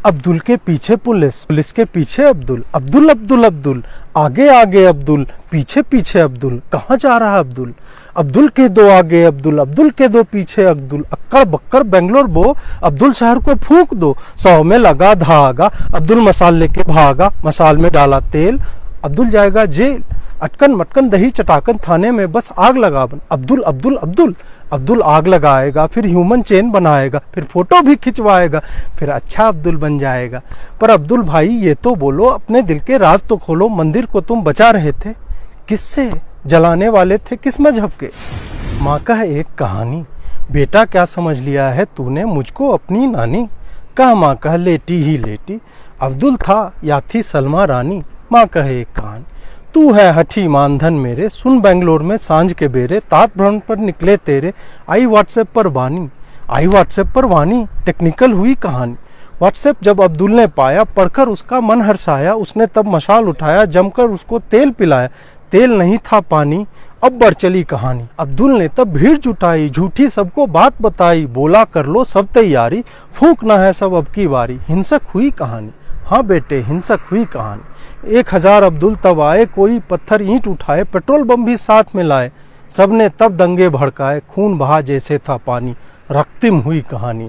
अब्दुल के पीछे police, police के पीछे अब्दुल, अब्दुल अब्दुल अब्दुल, आगे आगे अब्दुल, पीछे पीछे अब्दुल, कहाँ जा रहा अब्दुल? अब्दुल के दो आगे अब्दुल, अब्दुल के दो पीछे अब्दुल, अक्कड़ बक्कड़ बेंगलोर बो, अब्दुल शहर को फूंक दो, 100 में लगा धागा, अब्दुल मसाल लेके भागा, मसाल में डाला तेल, अब्दुल जाएगा जेल, अटकन मटकन दही चटाकन थाने में बस आग लगा बन, अब्दुल अब्दुल अब्दुल, अब्दुल आग लगाएगा, फिर ह्यूमन चेन बनाएगा, फिर फोटो भी खिंचवाएगा, फिर अच्छा अब्दुल बन जाएगा। पर अब्दुल भाई ये तो बोलो, अपने दिल के राज तो खोलो, मंदिर को तुम बचा रहे थे, किससे जलाने वाले थे, किस मजहब के? माँ का है एक कहानी, बेटा क्या समझ लिया है तूने मुझको अपनी नानी, कहा माँ कह लेटी ही लेटी, अब्दुल था या थी सलमा रानी। माँ कहे एक कहानी, तू है हठी मानधन मेरे, सुन बेंगलोर में सांझ के बेरे, तात भ्रमण पर निकले तेरे, आई व्हाट्सएप पर वानी, आई व्हाट्सएप पर वानी, टेक्निकल हुई कहानी। व्हाट्सएप जब अब्दुल ने पाया, पढ़कर उसका मन हर्षाया, उसने तब मशाल उठाया, जमकर उसको तेल पिलाया, तेल नहीं था पानी, अब बढ़ चली कहानी। अब्दुल ने तब भीड़ जुटाई, झूठी सबको बात बताई, बोला कर लो सब तैयारी, फूंकना है सब अब की बारी। हिंसक हुई कहानी, हाँ बेटे हिंसक हुई कहानी। 1000 अब्दुल तब आए, कोई पत्थर ईंट उठाए, पेट्रोल बम भी साथ में लाए, सबने तब दंगे भड़काए, खून बहा जैसे था पानी, रक्तिम हुई कहानी,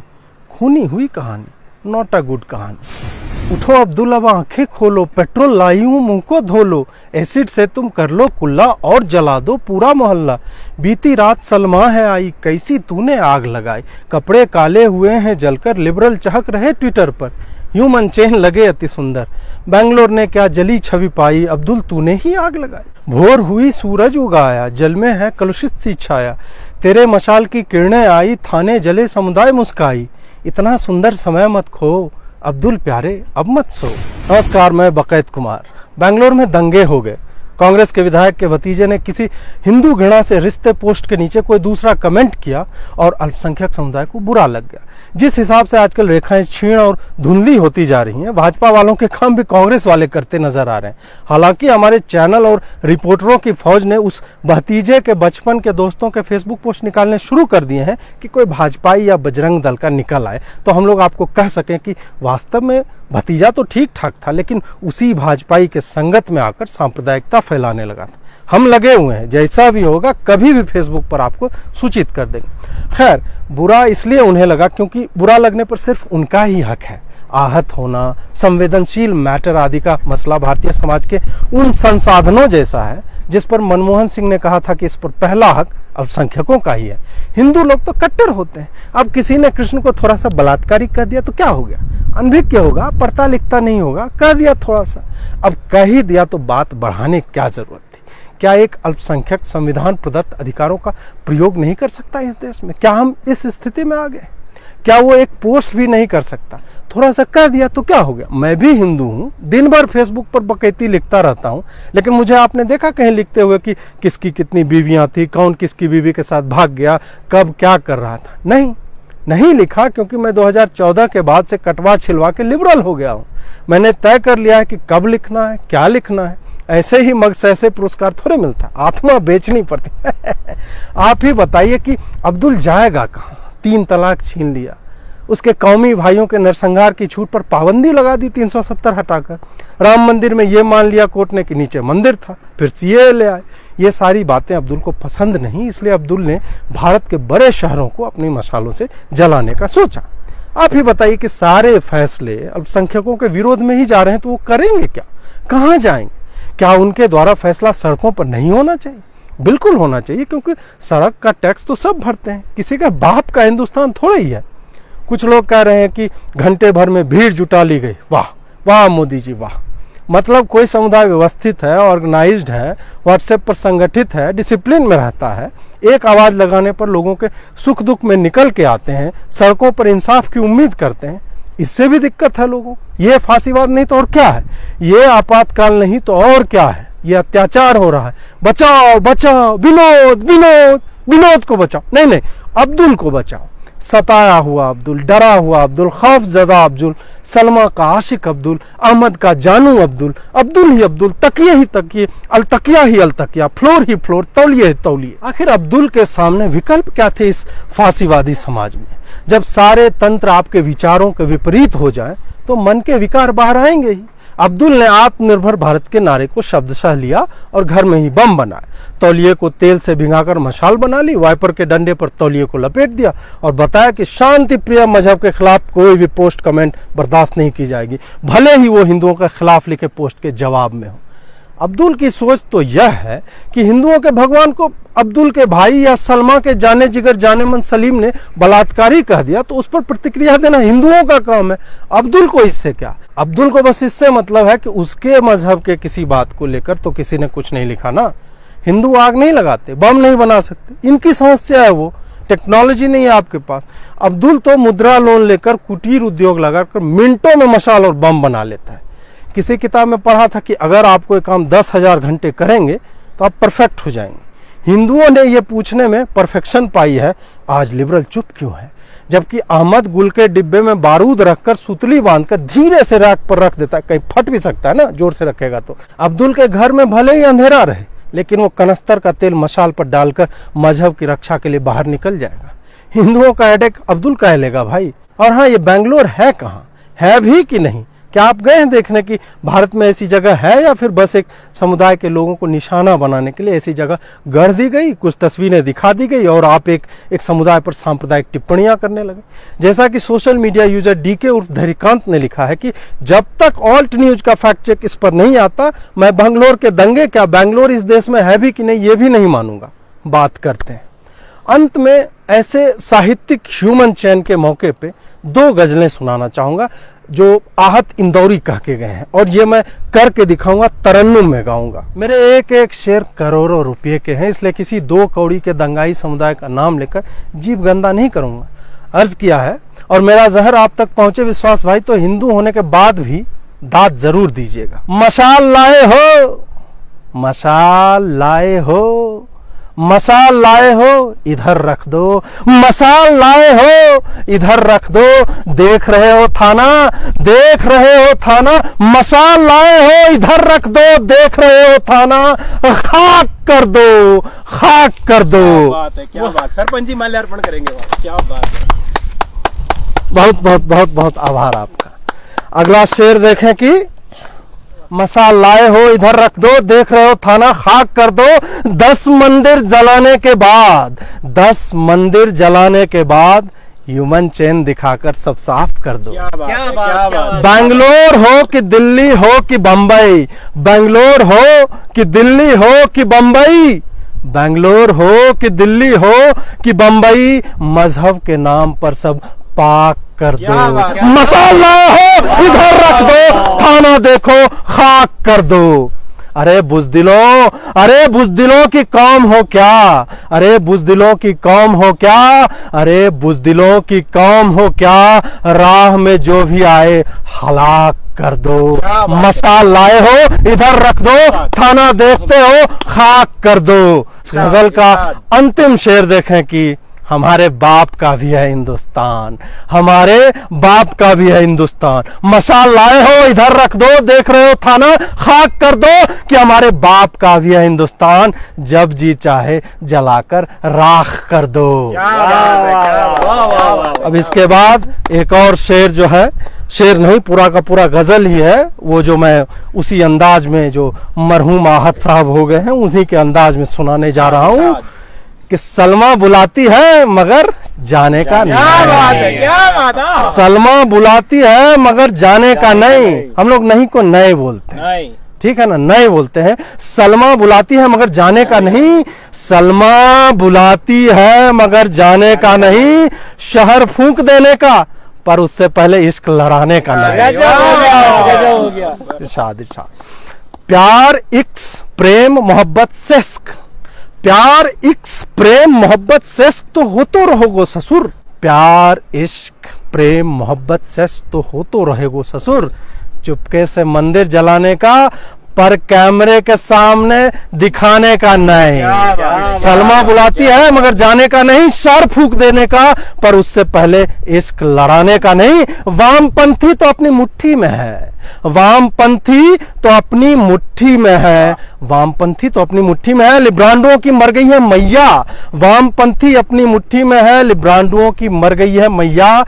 खूनी हुई कहानी, नॉट अ गुड कहानी। उठो अब्दुल अब आंखें खोलो, पेट्रोल लाई हूं मुंह को धो लो, एसिड से तुम कर लो कुल्ला और जला दो पूरा मोहल्ला। बीती रात सलमा है आई, कैसी तूने आग लगाई, कपड़े काले हुए हैं जलकर, लिबरल चहक रहे ट्विटर पर, ह्यूमन चेन लगे अति सुंदर, बेंगलोर ने क्या जली छवि पाई, अब्दुल तूने ही आग लगाई। भोर हुई सूरज उगाया, जल में है कलुषित सी छाया, तेरे मशाल की किरणें आई, थाने जले समुदाय मुस्काई, इतना सुंदर समय मत खो, अब्दुल प्यारे अब मत सो। नमस्कार, मैं बकैत कुमार। बेंगलोर में दंगे हो गए, कांग्रेस के विधायक के भतीजे ने किसी हिंदू घृणा से रिश्ते पोस्ट के नीचे कोई दूसरा कमेंट किया और अल्पसंख्यक समुदाय को बुरा लग गया। जिस हिसाब से आजकल रेखाएं क्षीण और धुंधली होती जा रही हैं, भाजपा वालों के काम भी कांग्रेस वाले करते नजर आ रहे हैं। हालांकि हमारे चैनल और रिपोर्टरों की फौज ने उस भतीजे के बचपन के दोस्तों के फेसबुक पोस्ट निकालने शुरू कर दिए हैं कि कोई भाजपाई या बजरंग दल का निकल आए, तो हम लोग आपको कह सकें कि वास्तव में भतीजा तो ठीक ठाक था, लेकिन उसी भाजपाई के संगत में आकर सांप्रदायिकता फैलाने लगा था। हम लगे हुए हैं, जैसा भी होगा कभी भी फेसबुक पर आपको सूचित कर देंगे। खैर, बुरा इसलिए उन्हें लगा क्योंकि बुरा लगने पर सिर्फ उनका ही हक है। आहत होना, संवेदनशील मैटर आदि का मसला भारतीय समाज के उन संसाधनों जैसा है जिस पर मनमोहन सिंह ने कहा था कि इस पर पहला हक अल्पसंख्यकों का ही है। हिंदू लोग तो कट्टर होते हैं। अब किसी ने कृष्ण को थोड़ा सा बलात्कारी कह दिया तो क्या हो गया, अनभिज्ञ होगा, पढ़ता लिखता नहीं होगा, कह दिया थोड़ा सा, अब कह ही दिया तो बात बढ़ाने की क्या जरूरत थी? क्या एक अल्पसंख्यक संविधान प्रदत्त अधिकारों का प्रयोग नहीं कर सकता इस देश में? क्या हम इस स्थिति में आ गए? क्या वो एक पोस्ट भी नहीं कर सकता? थोड़ा सा कह दिया तो क्या हो गया? मैं भी हिंदू हूँ, दिन भर फेसबुक पर बकैती लिखता रहता हूँ, लेकिन मुझे आपने देखा कहीं लिखते हुए कि किसकी कितनी बीवियां थी, कौन किसकी बीवी के साथ भाग गया, कब क्या कर रहा था? नहीं लिखा, क्योंकि मैं 2014 के बाद से कटवा छिलवा के लिबरल हो गया हूँ। मैंने तय कर लिया है कि कब लिखना है, क्या लिखना है। ऐसे ही मगसैसे पुरस्कार थोड़े मिलता, आत्मा बेचनी पड़ती है। आप ही बताइए कि अब्दुल जाएगा कहाँ? 3 तलाक छीन लिया, उसके कौमी भाइयों के नरसंहार की छूट पर पाबंदी लगा दी 370 हटाकर, राम मंदिर में ये मान लिया कोर्ट ने कि नीचे मंदिर था, फिर सीए ले आए। ये सारी बातें अब्दुल को पसंद नहीं, इसलिए अब्दुल ने भारत के बड़े शहरों को अपनी मशालों से जलाने का सोचा। आप ही बताइए कि सारे फैसले अल्पसंख्यकों के विरोध में ही जा रहे हैं, तो वो करेंगे क्या? कहाँ जाएंगे? क्या उनके द्वारा फैसला सड़कों पर नहीं होना चाहिए? बिल्कुल होना चाहिए, क्योंकि सड़क का टैक्स तो सब भरते हैं, किसी का बाप का हिंदुस्तान थोड़ा ही है। कुछ लोग कह रहे हैं कि घंटे भर में भीड़ जुटा ली गई। वाह वाह मोदी जी वाह! मतलब कोई समुदाय व्यवस्थित है, ऑर्गेनाइज्ड है, व्हाट्सएप पर संगठित है, डिसिप्लिन में रहता है, एक आवाज लगाने पर लोगों के सुख दुख में निकल के आते हैं, सड़कों पर इंसाफ की उम्मीद करते हैं। इससे भी दिक्कत है लोगों को। ये फांसीवाद नहीं तो और क्या है? ये आपातकाल नहीं तो और क्या है? ये अत्याचार हो रहा है। बचाओ बचाओ, विनोद विनोद विनोद को बचाओ, नहीं अब्दुल को बचाओ। सताया हुआ अब्दुल, डरा हुआ अब्दुल, खौफजदा अब्दुल, सलमा का आशिक अब्दुल, अहमद का जानू अब्दुल, अब्दुल ही अब्दुल, तकिए ही तकिए, अलतकिया ही अलतकिया, फ्लोर ही फ्लोर, तौलिए ही तौलिए। आखिर अब्दुल के सामने विकल्प क्या थे इस फांसीवादी समाज में? जब सारे तंत्र आपके विचारों के विपरीत हो जाए तो मन के विकार बाहर आएंगे ही। अब्दुल ने आत्मनिर्भर भारत के नारे को शब्दशः लिया और घर में ही बम बनाया। तौलिए को तेल से भिगाकर मशाल बना ली, वाइपर के डंडे पर तौलिए को लपेट दिया और बताया कि शांति प्रिय मजहब के खिलाफ कोई भी पोस्ट कमेंट बर्दाश्त नहीं की जाएगी, भले ही वो हिंदुओं के खिलाफ लिखे पोस्ट के जवाब में हो। अब्दुल की सोच तो यह है कि हिंदुओं के भगवान को अब्दुल के भाई या सलमा के जाने जिगर जाने मन सलीम ने बलात्कारी कह दिया तो उस पर प्रतिक्रिया देना हिंदुओं का काम है, अब्दुल को इससे क्या। अब्दुल को बस इससे मतलब है कि उसके मजहब के किसी बात को लेकर तो किसी ने कुछ नहीं लिखा ना। हिंदू आग नहीं लगाते, बम नहीं बना सकते, इनकी समस्या है, वो टेक्नोलॉजी नहीं है आपके पास। अब्दुल तो मुद्रा लोन लेकर कुटीर उद्योग लगाकर मिनटों में मशाल और बम बना लेता है। किसी किताब में पढ़ा था कि अगर आप कोई काम 10,000 घंटे करेंगे तो आप परफेक्ट हो जाएंगे। हिंदुओं ने ये पूछने में परफेक्शन पाई है, आज लिबरल चुप क्यों है? जबकि अहमद गुल के डिब्बे में बारूद रखकर सुतली बांधकर धीरे से रैक पर रख देता है, कहीं फट भी सकता है ना जोर से रखेगा तो। अब्दुल के घर में भले ही अंधेरा रहे लेकिन वो कनस्तर का तेल मशाल पर डालकर मजहब की रक्षा के लिए बाहर निकल जाएगा। हिंदुओं का हेडेक अब्दुल कह लेगा भाई। और हाँ, ये बेंगलोर है कहाँ, है भी कि नहीं? क्या आप गए हैं देखने की भारत में ऐसी जगह है या फिर बस एक समुदाय के लोगों को निशाना बनाने के लिए ऐसी जगह गढ़ दी गई, कुछ तस्वीरें दिखा दी गई और आप एक समुदाय पर सांप्रदायिक टिप्पणियां करने लगे? जैसा कि सोशल मीडिया यूजर डीके उर्फ धरिकांत ने लिखा है कि जब तक ऑल्ट न्यूज का फैक्ट चेक इस पर नहीं आता मैं बेंगलोर के दंगे क्या बेंगलोर इस देश में है भी कि नहीं ये भी नहीं मानूंगा। बात करते हैं अंत में ऐसे साहित्यिक ह्यूमन चैन के मौके पे 2 गजलें सुनाना चाहूंगा जो आहत इंदौरी कह के गए हैं और ये मैं करके दिखाऊंगा, तरन्नुम में गाऊंगा। मेरे एक एक शेर करोड़ों रुपये के हैं, इसलिए किसी 2 कौड़ी के दंगाई समुदाय का नाम लेकर जीभ गंदा नहीं करूंगा। अर्ज किया है और मेरा जहर आप तक पहुंचे विश्वास भाई तो हिंदू होने के बाद भी दाद जरूर दीजिएगा। मशाल लाए हो, मशाल लाए हो, मशाल लाए हो इधर रख दो, मशाल लाए हो इधर रख दो, देख रहे हो थाना, देख रहे हो थाना, मशाल लाए हो इधर रख दो, देख रहे हो थाना, खाक कर दो, खाक कर दो। क्या बात है, क्या बात। सरपंच जी माल्यार्पण करेंगे, क्या बात है। बहुत बहुत बहुत बहुत आभार आपका। अगला शेर देखें कि मशाल लाए हो इधर रख दो, देख रहे हो थाना, खाक कर दो, 10 मंदिर जलाने के बाद, 10 मंदिर जलाने के बाद ह्यूमन चेन दिखाकर सब साफ कर दो। क्या बात है, क्या बात। बैंगलोर हो कि दिल्ली हो कि बंबई, बैंगलोर हो कि दिल्ली हो कि बंबई, बैंगलोर हो कि दिल्ली हो कि बंबई, मजहब के नाम पर सब पाक कर दो। मशाल लाए हो इधर रख दो, थाना देखो खाक कर दो। अरे बुज़दिलों, अरे बुज़दिलों की कौम हो क्या, अरे बुज़दिलों की कौम हो क्या, अरे बुज़दिलों की कौम हो क्या, राह में जो भी आए हलाक कर दो। मशाल लाए हो इधर रख दो, थाना देखते हो खाक कर दो। गजल का अंतिम शेर देखें कि हमारे बाप का भी है हिंदुस्तान, हमारे बाप का भी है हिंदुस्तान, मशाल लाए हो इधर रख दो, देख रहे हो थाना, खाक कर दो कि हमारे बाप का भी है हिंदुस्तान, जब जी चाहे जलाकर राख कर दो। अब इसके बाद एक और शेर जो है, शेर नहीं पूरा का पूरा गजल ही है, वो जो मैं उसी अंदाज में जो मरहूम आहत साहब हो गए हैं उसी के अंदाज में सुनाने जा रहा हूँ कि सलमा बुलाती है मगर जाने का नहीं। क्या बात है, क्या बात है। सलमा बुलाती है मगर जाने का नहीं। हम लोग नहीं को नए बोलते हैं, ठीक है ना, नए बोलते हैं। सलमा बुलाती है मगर जाने का नहीं, सलमा बुलाती है मगर जाने का नहीं, शहर फूंक देने का पर उससे पहले इश्क लड़ाने का नहीं। इरशाद इरशाद। प्यार इक्स प्रेम मोहब्बत सेस्क, प्यार इक्स प्रेम मोहब्बत सेस्क तो हो तो रहोगो ससुर, प्यार इश्क प्रेम मोहब्बत सेस्क तो हो तो रहेगो ससुर, चुपके से मंदिर जलाने का पर कैमरे के सामने दिखाने का नहीं। सलमा बुलाती है मगर जाने का नहीं, शर फूंक देने का पर उससे पहले इश्क लड़ाने का नहीं। वामपंथी तो अपनी मुट्ठी में है, वामपंथी तो अपनी मुट्ठी में है, वामपंथी तो अपनी मुट्ठी में है, लिब्रांडुओं की मर गई है मैया, वामपंथी अपनी मुट्ठी में है, लिब्रांडुओं की मर गई है मैया,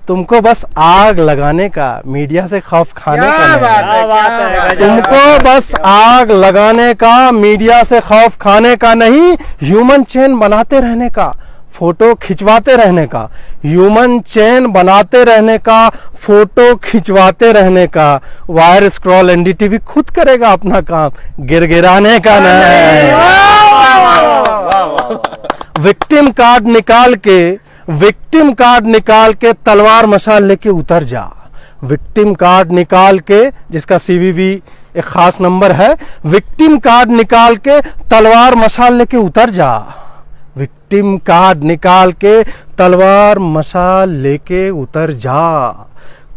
तुमको बस आग लगाने का, मीडिया से खौफ खाने का क्या नहीं। बात है, क्या बात क्या है, बात है। तुमको बस आग लगाने का, मीडिया से खौफ खाने का नहीं, ह्यूमन चेन बनाते रहने का, फोटो खिंचवाते रहने का, ह्यूमन चेन बनाते रहने का, फोटो खिंचवाते रहने का। वायर स्क्रॉल एनडीटीवी खुद करेगा अपना काम, गिरगिराने का नहीं। विक्टिम कार्ड निकाल के तलवार मशाल लेके उतर जा। विक्टिम कार्ड निकाल के, जिसका सीवीवी एक खास नंबर है, विक्टिम कार्ड निकाल के तलवार मशाल लेके उतर जा। विक्टिम कार्ड निकाल के तलवार मशाल लेके उतर जा।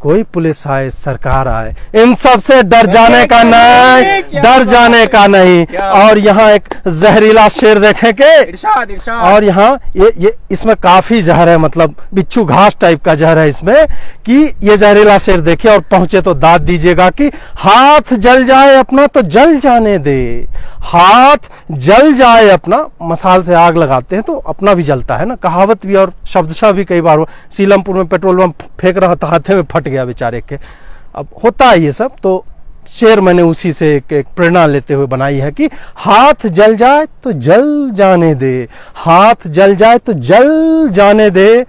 कोई पुलिस आए, सरकार आए, इन सब से डर जाने का नहीं, डर जाने का नहीं। और यहाँ एक जहरीला शेर देखेंगे, इरशाद इरशाद। और यहाँ ये इसमें काफी जहर है, मतलब बिच्छू घास टाइप का जहर है इसमें, कि ये जहरीला शेर देखिए और पहुंचे तो दाद दीजिएगा कि हाथ जल जाए अपना तो जल जाने दे। हाथ जल जाए अपना, मसाल से आग लगाते हैं तो अपना भी जलता है ना, कहावत भी और शब्दशः भी कई बार। सीलमपुर में पेट्रोल पंप फेंक रहा था, हाथे में फट गया बेचारे के। अब होता है ये सब, तो शेर मैंने उसी से एक प्रेरणा लेते हुए बनाई है कि हाथ जल जाए तो जल जाने दे, हाथ जल जाए तो जल जाने दे,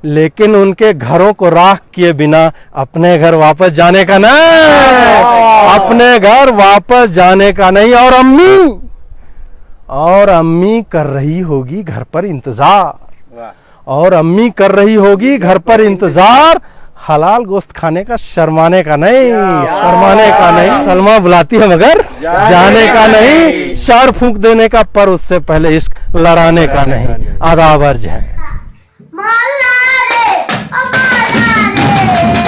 लेकिन उनके घरों को राख किए बिना अपने घर वापस जाने का नहीं, अपने घर वापस जाने का नहीं। और अम्मी कर रही होगी घर पर इंतजार, वाह। और अम्मी कर रही होगी घर पर इंतजार, हलाल गोश्त खाने का, शर्माने का नहीं, शर्माने का नहीं। सलमा बुलाती है मगर जाने का नहीं, शार फूंक देने का पर उससे पहले इश्क लड़ाने का नहीं। आदाब अर्ज है। मोहल्ला रे, ओ मोहल्ला रे।